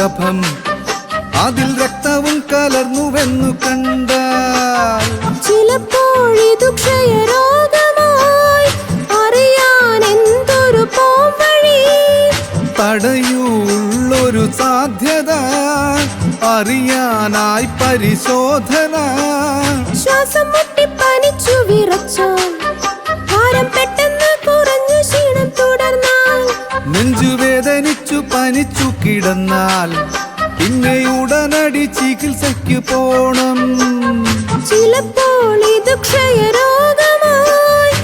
കഫം അതിൽ രക്തവും കലർന്നുവെന്നു കണ്ടാൽ ചിലപ്പോഴിതു ക്ഷയരോഗമായി അറിയാൻ എന്തൊരു പോംവഴി തടയുള്ളൊരു സാധ്യത അറിയാനായി പരിശോധന ശ്വാസം മുട്ടി പനിച്ചു വിറച്ചാൽ ഭാരം പെട്ടെന്ന് കുറഞ്ഞു ക്ഷീണം തുടർന്നാൽ നെഞ്ചുവേദനിച്ചു പനിച്ചു കിടന്നാൽ പിന്നെ ഉടനടി ചികിത്സയ്ക്ക് പോണം ചിലപ്പോൾ ഇത് ക്ഷയരോഗമായി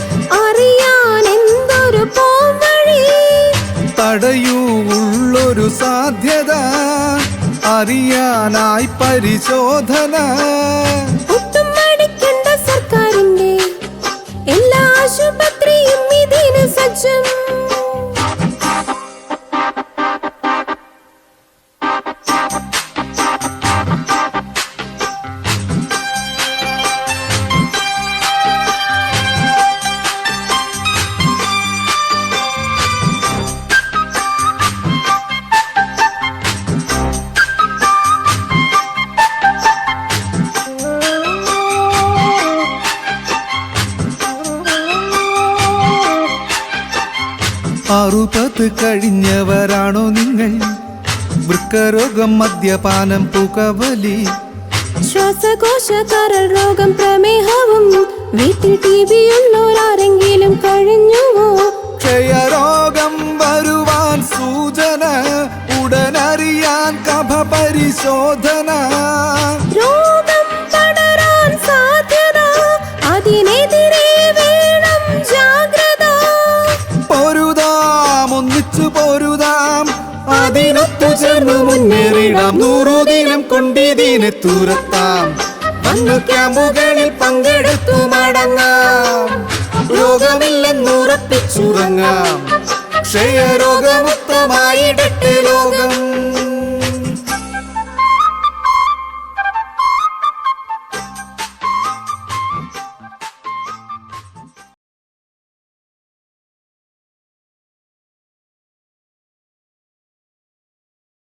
അറിയാൻ എന്തൊരു പോംവഴി തടയുള്ളൊരു സാധ്യത അറിയാനായി പരിശോധന ഒട്ടും മടിക്കണ്ട സർക്കാരിന്റെ എല്ലാ ആശുപത്രിയും ഇതിന് സജ്ജം അറുപത് കഴിഞ്ഞവരാണോ നിങ്ങൾ? വൃക്കരോഗം, മദ്യപാനം, പുകവലി, ശ്വാസകോശ കരൾ രോഗം, പ്രമേഹവും വീട്ടിൽ TB ഉള്ളോരാരെങ്കിലും കഴിഞ്ഞുവോ? ക്ഷയരോഗം വരുവാൻ സൂചന ഉടനറിയാൻ കഫ പരിശോധന രോഗം പടരാൻ സാധ്യത അതിനെതിരെ വേണം ജാഗ്രത പൊരുതാം, ഒന്നിച്ചു പൊരുതാം, അതിനൊത്തു ചേർന്ന് മുന്നേറിടാം. 100 ദിനം കൊണ്ടിതിനെ തുരത്താം. വന്നു ക്യാമ്പുകളിൽ പങ്കെടുത്തു മടങ്ങാം. രോഗമില്ലെന്നുറപ്പിച്ചുറങ്ങാം. ക്ഷയരോഗമുക്തമായിടട്ടെ ലോകം.